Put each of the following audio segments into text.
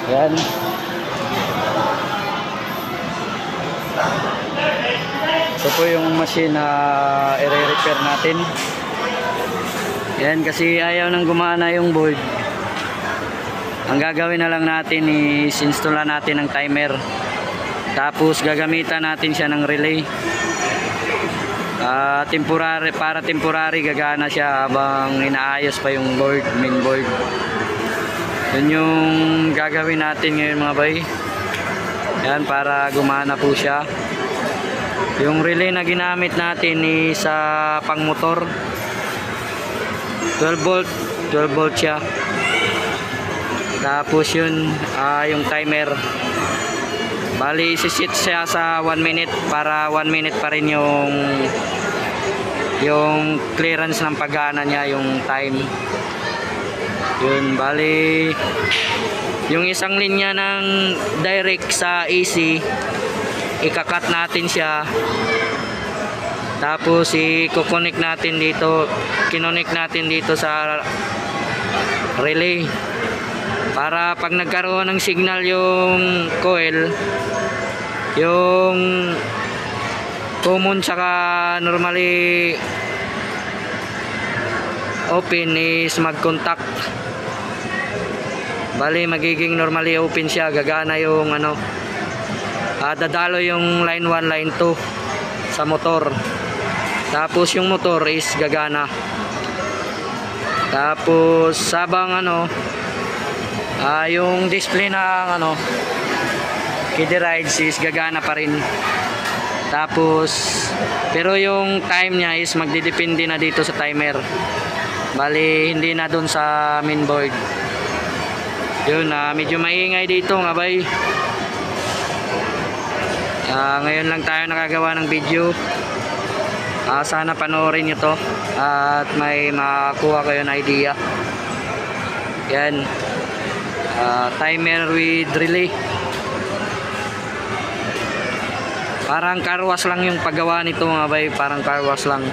Yan. Ito po yung machine na i-repair natin. Yan, kasi ayaw nang gumana yung board. Ang gagawin na lang natin is install natin ng timer. Tapos gagamitan natin siya ng relay. Temporary, para temporary gagana siya habang inaayos pa yung board, main board. Yun yung gagawin natin ngayon mga bay. Yan, para gumana po siya. Yung relay na ginamit natin is sa pang motor. 12 volt siya. Tapos yun, yung timer. Bali, isisit siya sa 1 minute para 1 minute pa rin yung clearance ng paggana niya, yung time. Yun, bali yung isang linya ng direct sa AC, ikakat natin siya. Tapos i-connect natin dito, kinonnect natin dito sa relay. Para pag nagkaroon ng signal yung coil, yung common saka normally open is mag-contact. Bali magiging normally open siya, gagana yung dadalo yung line 1, line 2 sa motor. Tapos yung motor is gagana. Tapos sabang yung display ng kiddie rides is gagana pa rin. Tapos pero yung time niya is magdidepende na dito sa timer. Bali hindi na doon sa main board. Yun, medyo maingay dito nga bay. Ngayon lang tayo nakagawa ng video. Sana panoorin nyo to at may makakuha kayo ng idea. Yan, timer with relay. Parang car wash lang yung paggawa nito mga bay, parang car wash lang.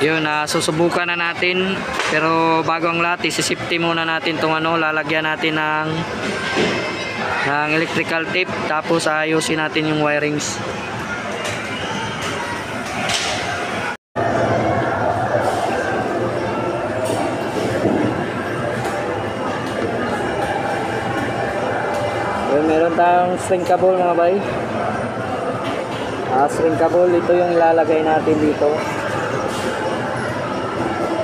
Yun, susubukan na natin. Pero bago ang lahat, isi-safety muna natin itong lalagyan natin ng electrical tape. Tapos ayusin natin yung wirings. Yun, meron tayong string cable mga bay. String cable, ito yung ilalagay natin dito.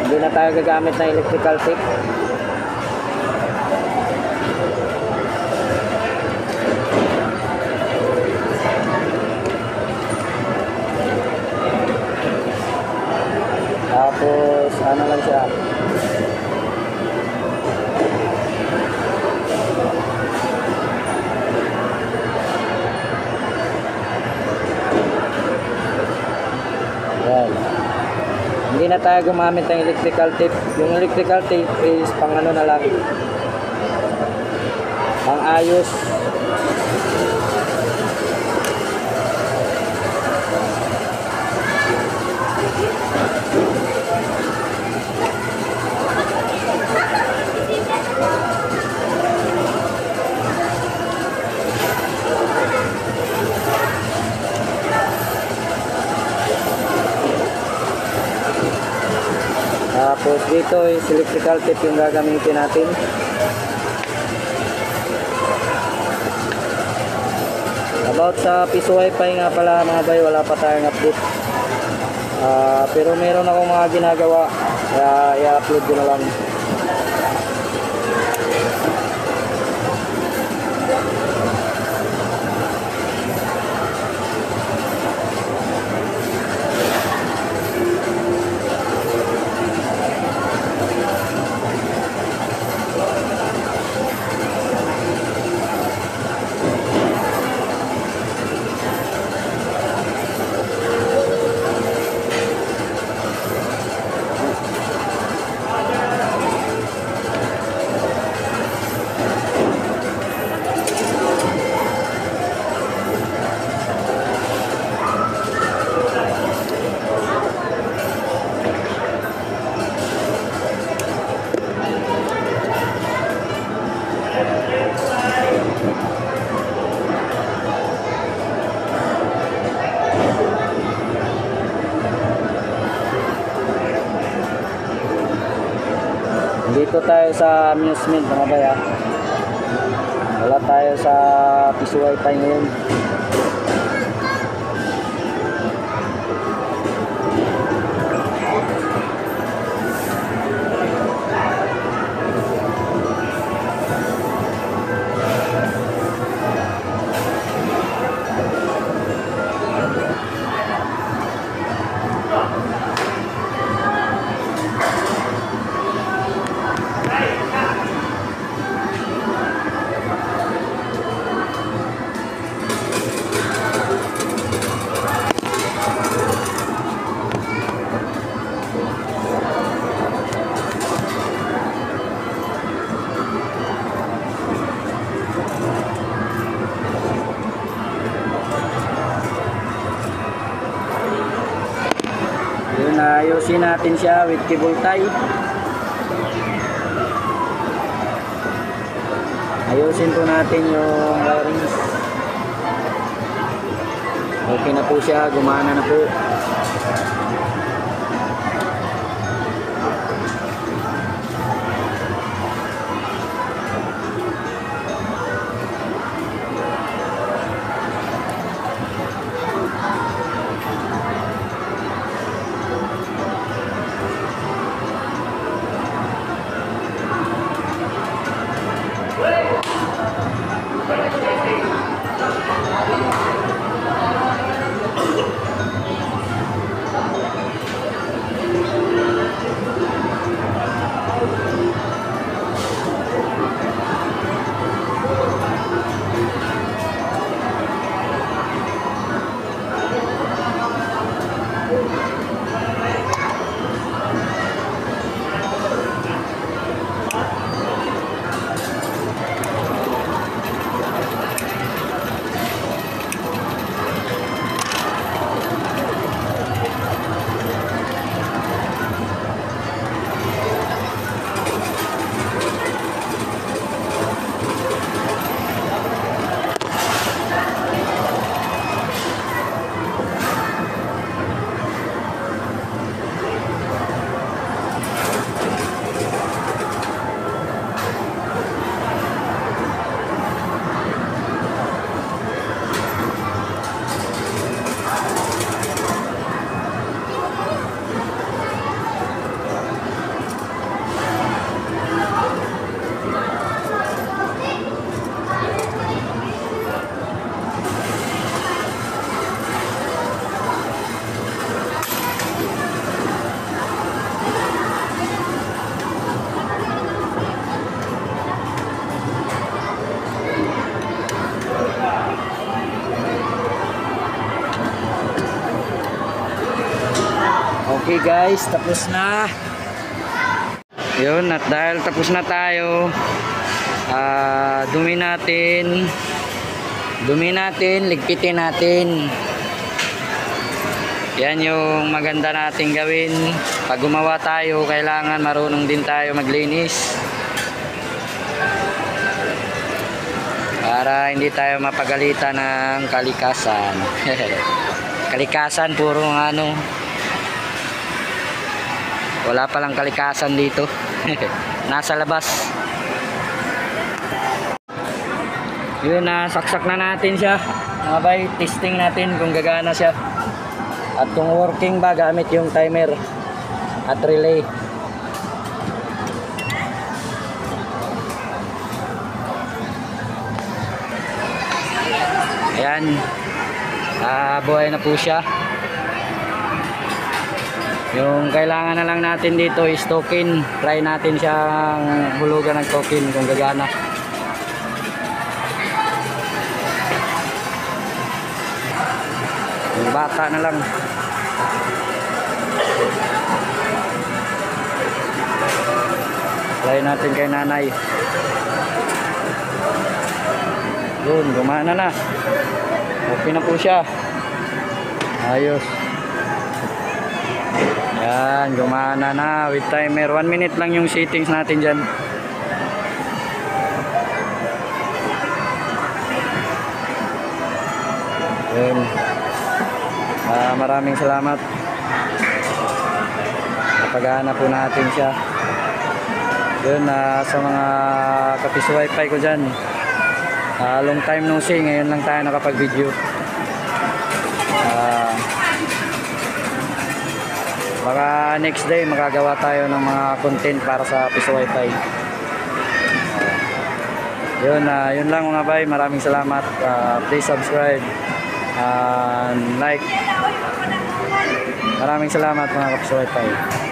Hindi na tayo gagamit ng electrical tape. Tapos lang siya. Yan. Hindi na tayo gumamit ng electrical tape. Yung electrical tape is pang na lang, pang ayos. Tapos dito is electrical tape yung gagamitin natin. About sa piso wifi nga pala mga bay, wala pa tayong update. Pero meron akong mga ginagawa, kaya i-upload ko na lang. Dito tayo sa amusement mga baya. Wala tayo sa piso wifi ngayon. Ayusin natin siya with cable tie. Ayusin po natin yung wirings. Okay na po siya, gumana na po. Okay guys, tapos na. Yun, at dahil tapos na tayo, dumi natin, ligpitin natin. Yan yung maganda nating gawin. Pag gumawa tayo, kailangan marunong din tayo maglinis. Para hindi tayo mapagalitan ng kalikasan. Kalikasan, puro ano. Wala palang kalikasan dito. Nasa labas. Yun, saksak na natin siya. Mga bay, testing natin kung gagana siya. At kung working ba gamit yung timer at relay. Ayan. Buhay na po siya. Yung kailangan na lang natin dito is token. Try natin siyang hulugan ng token kung gagana. Yung bata na lang. Try natin kay nanay. Yun, gumana na. Okay na po siya. Ayos. Yan, gumana na with timer. 1 minute lang yung settings natin dyan. maraming salamat. Napagana po natin siya. Yun, sa mga kapis wifi ko dyan. Long time no see, ngayon lang tayo nakapag-video. Baka next day magagawa tayo ng mga content para sa Piso Wifi. Yun lang mga bay. Maraming salamat. Please subscribe and like. Maraming salamat mga Piso Wifi.